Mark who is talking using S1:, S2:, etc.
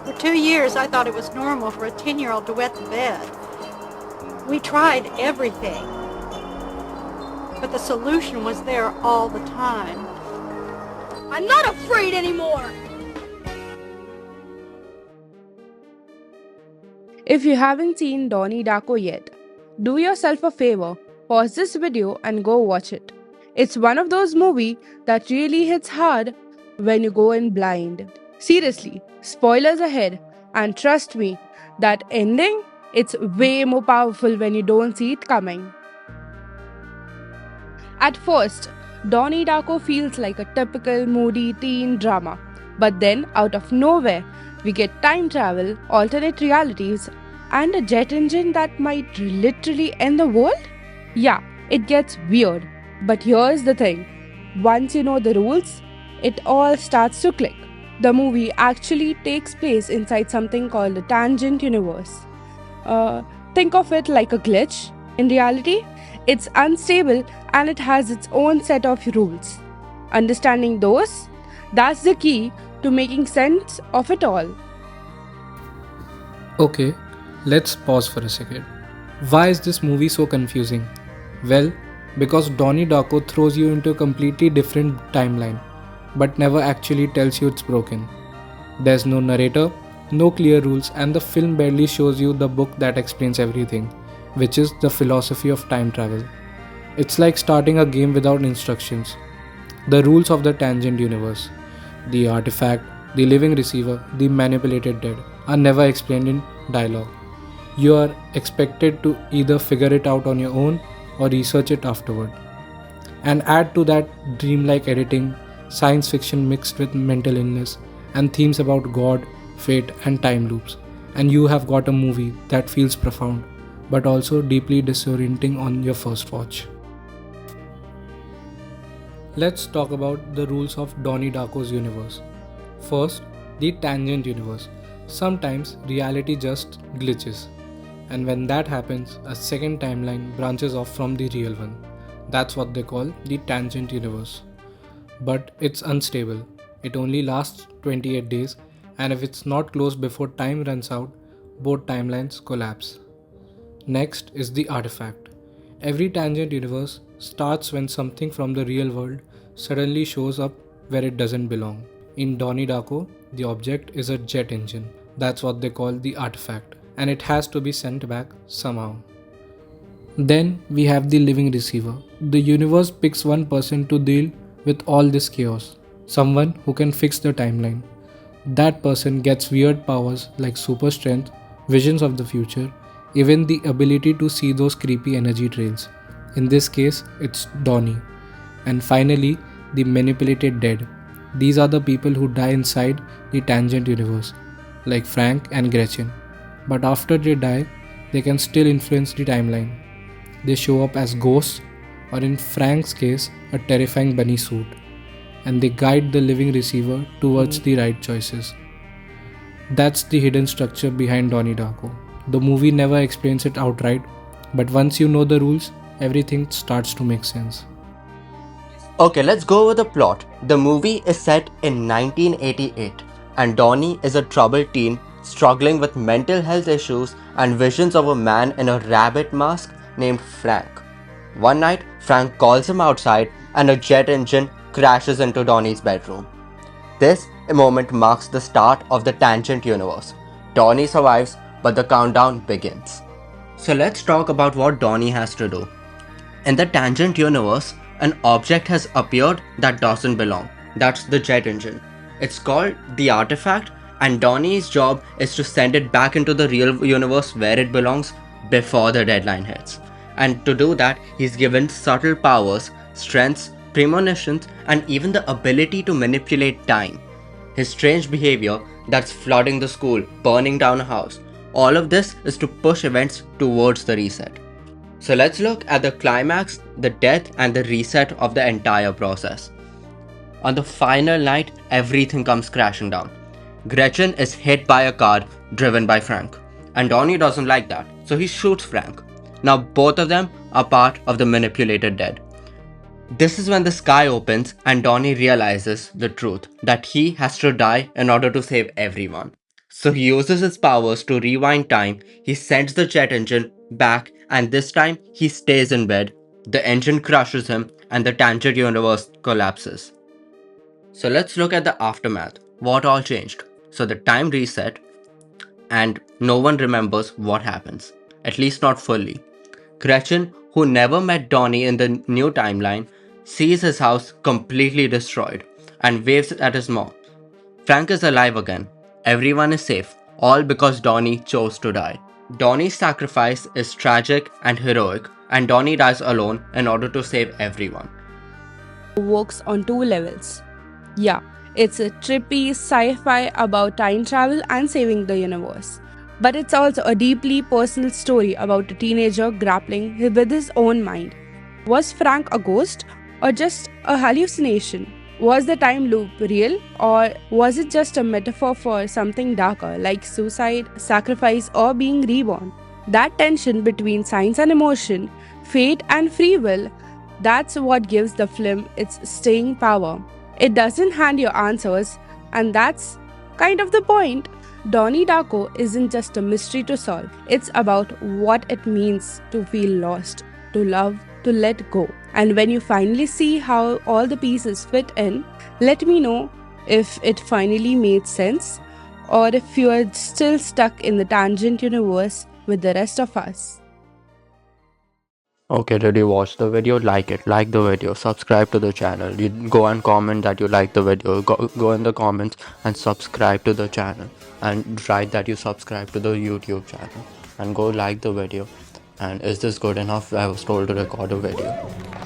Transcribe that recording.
S1: For 2 years, I thought it was normal for a 10-year-old to wet the bed. We tried everything, but the solution was there all the time.
S2: I'm not afraid anymore!
S3: If you haven't seen Donnie Darko yet, do yourself a favor, pause this video and go watch it. It's one of those movies that really hits hard when you go in blind. Seriously, spoilers ahead, and trust me, that ending, it's way more powerful when you don't see it coming. At first, Donnie Darko feels like a typical moody teen drama, but then out of nowhere, we get time travel, alternate realities, and a jet engine that might literally end the world? Yeah, it gets weird. But here's the thing, once you know the rules, it all starts to click. The movie actually takes place inside something called a tangent universe. Uh, think of it like a glitch. In reality, it's unstable and it has its own set of rules. Understanding those, that's the key to making sense of it all.
S4: Okay, let's pause for a second. Why is this movie so confusing? Well, because Donnie Darko throws you into a completely different timeline, but never actually tells you it's broken. There's no narrator, no clear rules, and the film barely shows you the book that explains everything, which is the philosophy of time travel. It's like starting a game without instructions. The rules of the tangent universe, the artifact, the living receiver, the manipulated dead, are never explained in dialogue. You are expected to either figure it out on your own or research it afterward. And add to that dreamlike editing, science fiction mixed with mental illness, and themes about God, fate, and time loops. And you have got a movie that feels profound, but also deeply disorienting on your first watch. Let's talk about the rules of Donnie Darko's universe. First, the tangent universe. Sometimes reality just glitches, and when that happens, a second timeline branches off from the real one. That's what they call the tangent universe. But it's unstable. It only lasts 28 days, and if it's not closed before time runs out, both timelines collapse. Next is the artifact. Every tangent universe starts when something from the real world suddenly shows up where it doesn't belong. In Donnie Darko, the object is a jet engine. That's what they call the artifact, and it has to be sent back somehow. Then we have the living receiver. The universe picks one person to deal with all this chaos, someone who can fix the timeline. That person gets weird powers like super strength, visions of the future, even the ability to see those creepy energy trails. In this case, it's Donnie. And finally, the manipulated dead. These are the people who die inside the tangent universe, like Frank and Gretchen. But after they die, they can still influence the timeline. They show up as ghosts, or in Frank's case, a terrifying bunny suit, and they guide the living receiver towards the right choices. That's the hidden structure behind Donnie Darko. The movie never explains it outright, but once you know the rules, everything starts to make sense.
S5: Okay, let's go over the plot. The movie is set in 1988, and Donnie is a troubled teen struggling with mental health issues and visions of a man in a rabbit mask named Frank. One night, Frank calls him outside, and a jet engine crashes into Donnie's bedroom. This moment marks the start of the tangent universe. Donnie survives, but the countdown begins. So let's talk about what Donnie has to do. In the tangent universe, an object has appeared that doesn't belong. That's the jet engine. It's called the artifact, and Donnie's job is to send it back into the real universe where it belongs before the deadline hits. And to do that, he's given subtle powers, strengths, premonitions, and even the ability to manipulate time. His strange behavior that's flooding the school, burning down a house, all of this is to push events towards the reset. So let's look at the climax, the death, and the reset of the entire process. On the final night, everything comes crashing down. Gretchen is hit by a car driven by Frank, and Donnie doesn't like that, so he shoots Frank. Now both of them are part of the manipulated dead. This is when the sky opens and Donnie realizes the truth, that he has to die in order to save everyone. So he uses his powers to rewind time. He sends the jet engine back, and this time he stays in bed. The engine crushes him, and the tangent universe collapses. So let's look at the aftermath. What all changed? So the time reset, and no one remembers what happens, at least not fully. Gretchen, who never met Donnie in the new timeline, sees his house completely destroyed and waves at his mom. Frank is alive again. Everyone is safe, all because Donnie chose to die. Donnie's sacrifice is tragic and heroic, and Donnie dies alone in order to save everyone.
S3: Works on two levels. Yeah, it's a trippy sci fi about time travel and saving the universe. But it's also a deeply personal story about a teenager grappling with his own mind. Was Frank a ghost or just a hallucination? Was the time loop real or was it just a metaphor for something darker like suicide, sacrifice, or being reborn? That tension between science and emotion, fate and free will, that's what gives the film its staying power. It doesn't hand you answers, and that's kind of the point. Donnie Darko isn't just a mystery to solve, it's about what it means to feel lost, to love, to let go. And when you finally see how all the pieces fit in, let me know if it finally made sense or if you are still stuck in the tangent universe with the rest of us.
S5: Okay, did you watch the video? Like it, like the video, subscribe to the channel. You go and comment that you like the video. Go in the comments and subscribe to the channel. And write that you subscribe to the YouTube channel. And go like the video. And is this good enough? I was told to record a video.